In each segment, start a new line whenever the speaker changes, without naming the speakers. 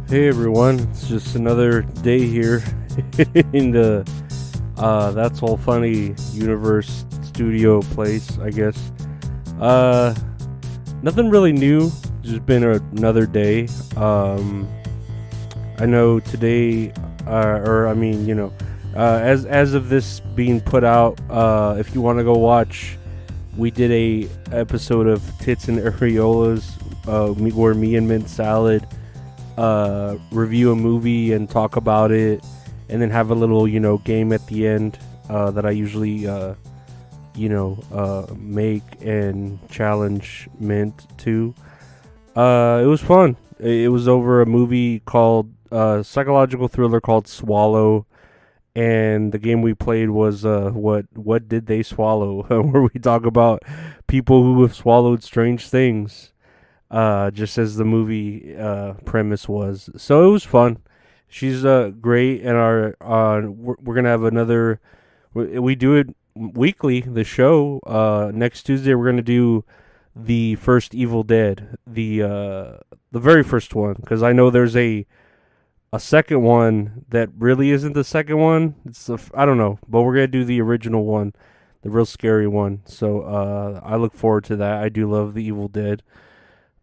Hey everyone, it's just another day here in the That's All Funny universe studio place, I guess. Uh, Nothing really new, just been another day. I know today, as of this being put out, if you want to go watch, we did a episode of Tits and Areolas, where me and Mint Salad review a movie and talk about it, and then have a little, game at the end that I usually, make and challenge Mint to. It was fun. It was over a movie called psychological thriller called Swallow, and the game we played was what did they swallow, where we talk about people who have swallowed strange things, just as the movie premise was. So it was fun. She's great, and we're gonna have another. We do it weekly. The show next Tuesday we're gonna do the first Evil Dead, the very first one, because I know there's a second one that really isn't the second one. I don't know, but we're gonna do the original one, the real scary one. So I look forward to that. I do love the Evil Dead.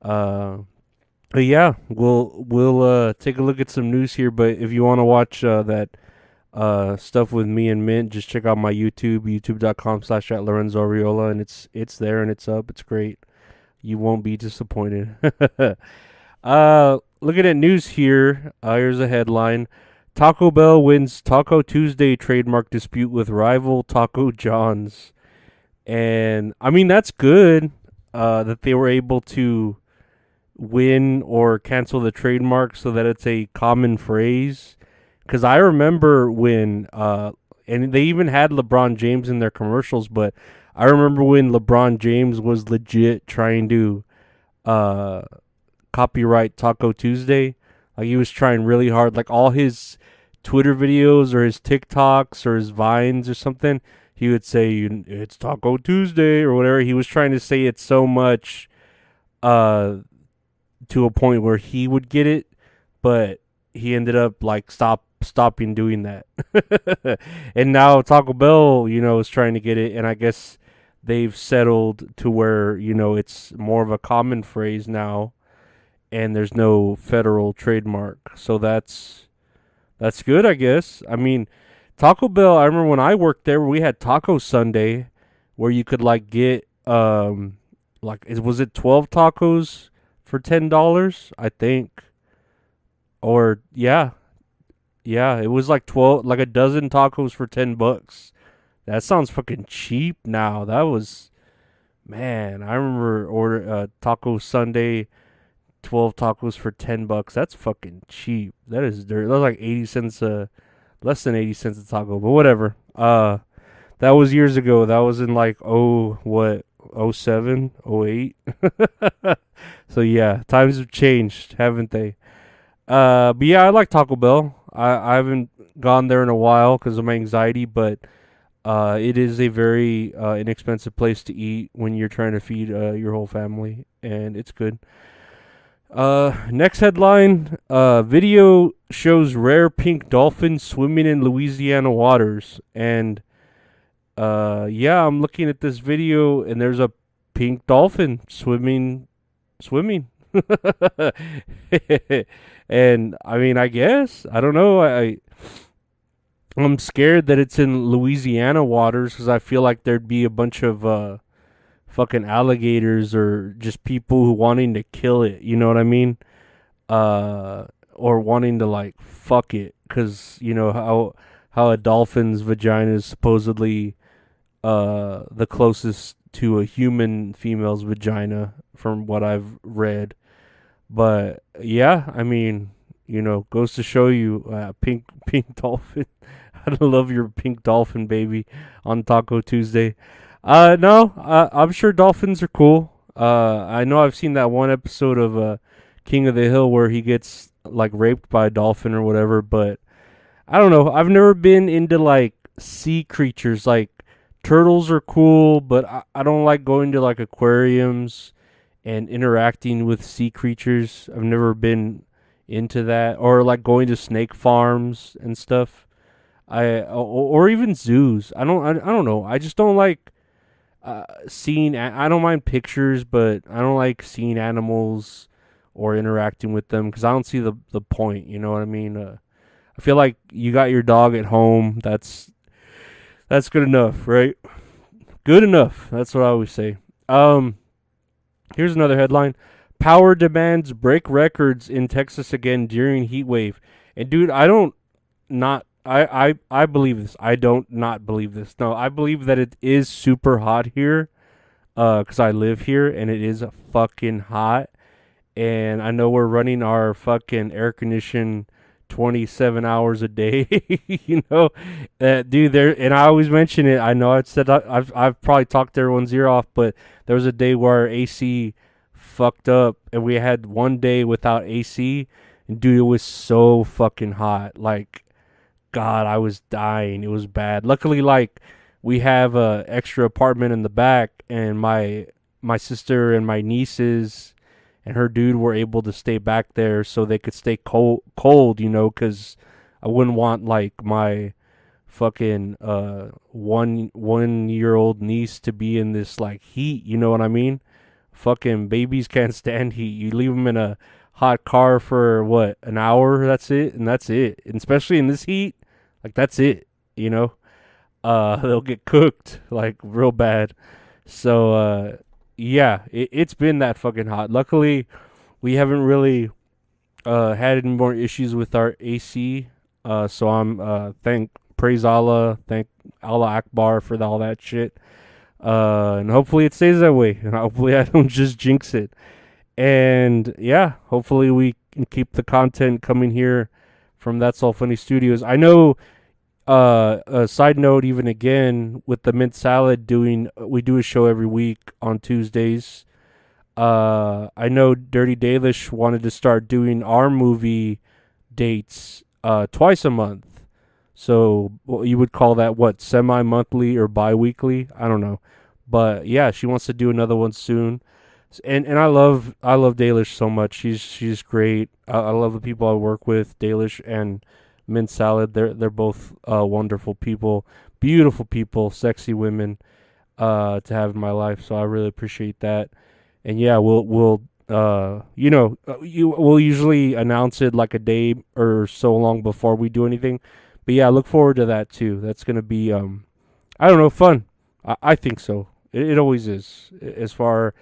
But yeah, we'll take a look at some news here. But if you want to watch that stuff with me and Mint, just check out my YouTube, youtube.com/@LorenzoAriola, and it's there and it's up. It's great. You won't be disappointed. Looking at news here, here's a headline. Taco Bell wins Taco Tuesday trademark dispute with rival Taco John's. And, I mean, that's good that they were able to win or cancel the trademark so that it's a common phrase. Because I remember when, and they even had LeBron James in their commercials, but I remember when LeBron James was legit trying to copyright Taco Tuesday. Like, he was trying really hard. Like, all his Twitter videos or his TikToks or his Vines or something, he would say, it's Taco Tuesday or whatever. He was trying to say it so much to a point where he would get it, but he ended up, like, stopping doing that. And now Taco Bell, is trying to get it, and I guess they've settled to where, it's more of a common phrase now, and there's no federal trademark. So that's good, I guess. I mean, Taco Bell, I remember when I worked there, we had Taco Sunday, where you could, like, get was it 12 tacos for $10, I think? Or yeah, it was like 12, like a dozen tacos for $10. That sounds fucking cheap now. That was, man, I remember order Taco Sunday, 12 tacos for $10. That's fucking cheap. That is dirt. That was like 80 cents less than 80 cents a taco, but whatever. That was years ago. That was in like '07, '08. So yeah, times have changed, haven't they? But yeah, I like Taco Bell. I haven't gone there in a while because of my anxiety, but it is a very inexpensive place to eat when you're trying to feed your whole family, and it's good. Next headline, video shows rare pink dolphin swimming in Louisiana waters. And, yeah, I'm looking at this video and there's a pink dolphin swimming. And, I mean, I guess, I don't know. I'm scared that it's in Louisiana waters because I feel like there'd be a bunch of, fucking alligators or just people who wanting to kill it, you know what I mean? Or wanting to, like, fuck it, because you know how a dolphin's vagina is supposedly the closest to a human female's vagina from what I've read. But yeah, I mean, goes to show you, pink dolphin. I love your pink dolphin, baby, on Taco Tuesday. No, I'm sure dolphins are cool. I know I've seen that one episode of King of the Hill where he gets, like, raped by a dolphin or whatever, but I don't know. I've never been into, like, sea creatures. Like, turtles are cool, but I don't like going to, like, aquariums and interacting with sea creatures. I've never been into that, or like going to snake farms and stuff. Or even zoos. I don't know. I just don't like seeing. I don't mind pictures, but I don't like seeing animals or interacting with them because I don't see the point. You know what I mean? I feel like you got your dog at home. That's good enough, right? Good enough. That's what I always say. Um, Here's another headline: Power demands break records in Texas again during heat wave. And dude, I don't not I believe this. I don't not believe this. No, I believe that it is super hot here. Cause I live here and it is fucking hot. And I know we're running our fucking air condition 27 hours a day. You know, dude. There, and I always mention it. I know I've probably talked everyone's ear off, but there was a day where our AC fucked up, and we had one day without AC. And dude, it was so fucking hot. Like, God, I was dying. It was bad. Luckily, like, we have a extra apartment in the back, and my sister and my nieces and her dude were able to stay back there so they could stay cold, you know, because I wouldn't want like my fucking 1 year old niece to be in this like heat. You know what I mean? Fucking babies can't stand heat. You leave them in a hot car for what, an hour? That's it, and that's it. And especially in this heat, like that's it. You know, they'll get cooked like real bad. So yeah, it's been that fucking hot. Luckily, we haven't really had any more issues with our AC. So I'm thank praise Allah, thank Allah Akbar for all that shit. And hopefully it stays that way. And hopefully I don't just jinx it. And yeah, hopefully we can keep the content coming here from That's All Funny Studios. I know. A side note, even again with the mint salad, we do a show every week on Tuesdays. I know Dirty Dalish wanted to start doing our movie dates twice a month. So you would call that what, semi-monthly or bi-weekly? I don't know, but yeah, she wants to do another one soon. And I love Dalish so much. She's great. I love the people I work with, Dalish and Mint Salad. They're both wonderful people, beautiful people, sexy women to have in my life. So I really appreciate that. And yeah, we'll we'll usually announce it like a day or so long before we do anything. But yeah, I look forward to that too. That's gonna be I don't know, fun. I think so. It always is. As far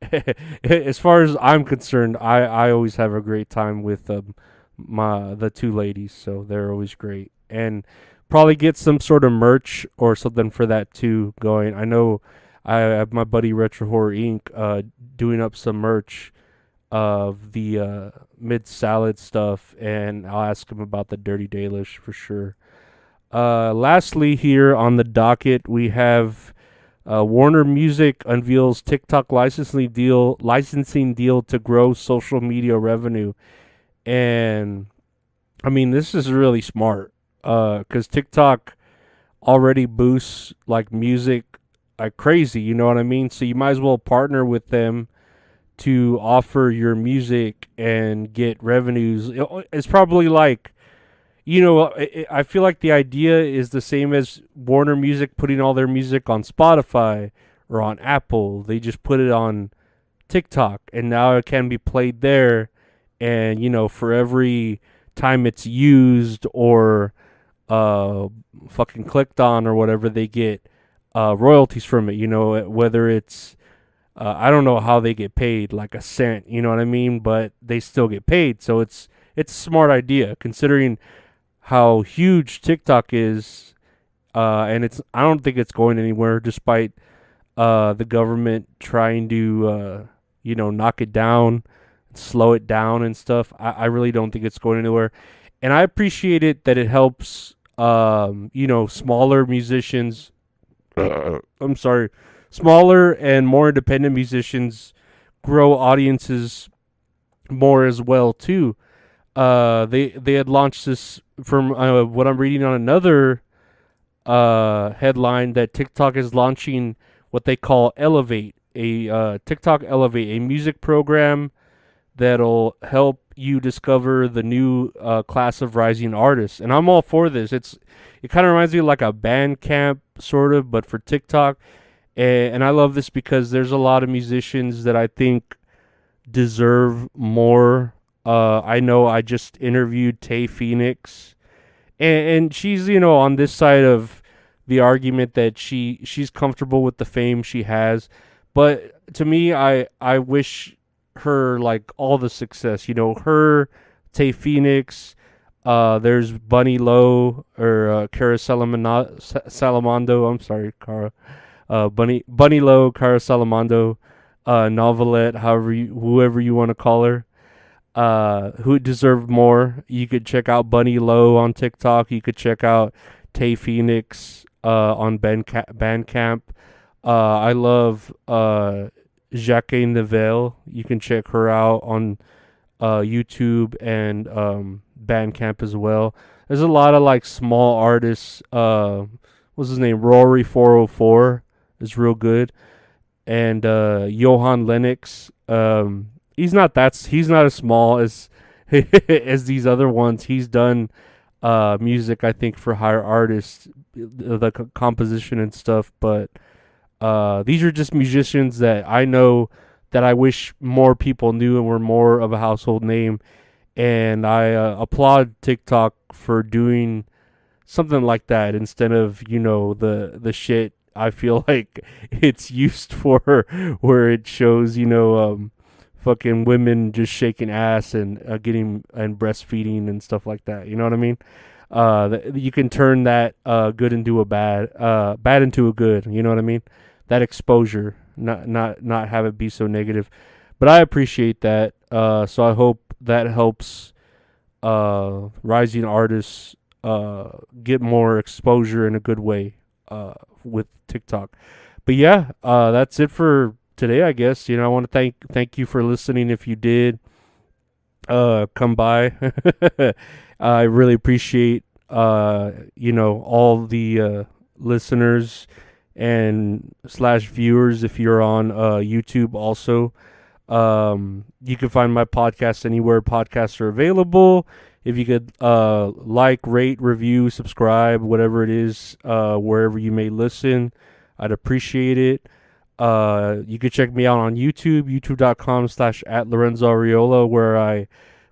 as I'm concerned, I always have a great time with the two ladies, so they're always great. And probably get some sort of merch or something for that too going. I know I have my buddy Retro Horror Inc. Doing up some merch of the mid salad stuff, and I'll ask him about the Dirty Dalish for sure. Lastly, here on the docket, we have Warner Music unveils TikTok licensing deal to grow social media revenue. And I mean, this is really smart because TikTok already boosts like music like crazy. You know what I mean? So you might as well partner with them to offer your music and get revenues. It's probably like, you know, I feel like the idea is the same as Warner Music putting all their music on Spotify or on Apple. They just put it on TikTok, and now it can be played there. And, you know, for every time it's used or fucking clicked on or whatever, they get royalties from it. You know, whether it's I don't know how they get paid, like a cent. You know what I mean? But they still get paid. So it's a smart idea considering how huge TikTok is, and I don't think it's going anywhere, despite the government trying to knock it down, slow it down, and stuff. I really don't think it's going anywhere, and I appreciate it that it helps smaller musicians. I'm sorry, smaller and more independent musicians grow audiences more as well too. They had launched this from what I'm reading on another headline, that TikTok is launching what they call Elevate, TikTok Elevate, a music program that'll help you discover the new class of rising artists, and I'm all for this. It kind of reminds me of like a band camp sort of, but for TikTok, and I love this because there's a lot of musicians that I think deserve more. I know I just interviewed Tay Phoenix, and she's on this side of the argument that she's comfortable with the fame she has, but to me, I wish her like all the success. Her, Tay Phoenix. There's Bunny Lowe or Cara Salamando. I'm sorry, Cara. Bunny Lowe, Cara Salamando, Novelette, whoever you want to call her. Who deserved more? You could check out Bunny Lowe on TikTok. You could check out Tay Phoenix on Bandcamp. I love Jacques Neville. You can check her out on YouTube and Bandcamp as well. There's a lot of like small artists. What's his name? Rory 404 is real good, and Johan Lennox. He's not as small as as these other ones. He's done music, I think, for higher artists, the composition and stuff. But these are just musicians that I know that I wish more people knew and were more of a household name. And I applaud TikTok for doing something like that instead of the shit I feel like it's used for, where it shows fucking women just shaking ass and getting and breastfeeding and stuff like that. You know what I mean? You can turn that good into a bad, bad into a good. You know what I mean? That exposure, not have it be so negative. But I appreciate that. So I hope that helps rising artists get more exposure in a good way with TikTok. But yeah, that's it for today, I guess. I want to thank you for listening. If you did come by, I really appreciate all the listeners and /viewers. If you're on YouTube also, you can find my podcast anywhere podcasts are available. If you could like, rate, review, subscribe, whatever it is, wherever you may listen, I'd appreciate it. You could check me out on YouTube, youtube.com/@LorenzoAriola, where I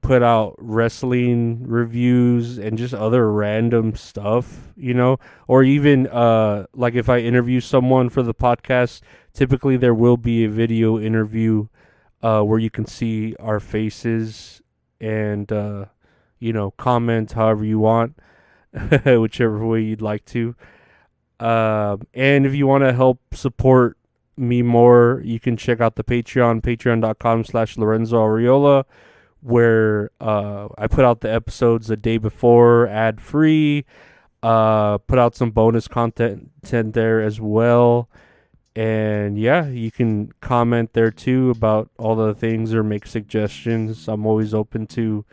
put out wrestling reviews and just other random stuff, or even like if I interview someone for the podcast, typically there will be a video interview where you can see our faces and comment however you want, whichever way you'd like to. And if you want to help support me more, you can check out the patreon.com/LorenzoAriola, where I put out the episodes the day before, ad free. Put out some bonus content there as well. And yeah, you can comment there too about all the things or make suggestions. I'm always open to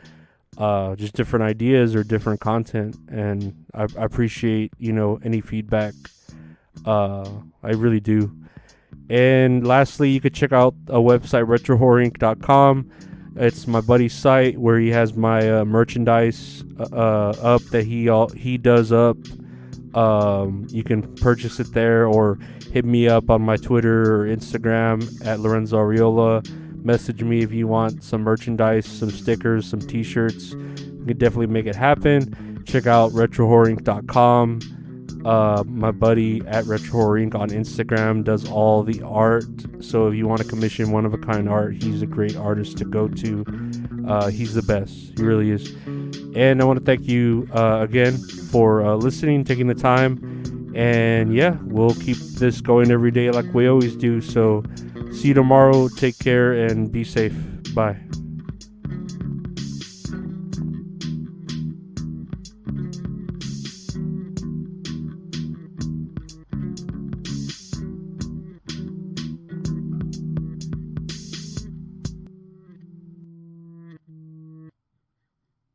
just different ideas or different content, and I appreciate any feedback. I really do. And lastly, you could check out a website, retrohorrorinc.com. It's my buddy's site where he has my merchandise up that he does up. You can purchase it there, or hit me up on my Twitter or Instagram @LorenzoAriola. Message me if you want some merchandise, some stickers, some t-shirts. You can definitely make it happen. Check out retrohorrorinc.com. My buddy @RetroHorrorInc on Instagram does all the art. So if you want to commission one-of-a-kind art, he's a great artist to go to. He's the best. He really is. And I want to thank you again for listening, taking the time. And yeah, we'll keep this going every day like we always do. So see you tomorrow. Take care and be safe. Bye.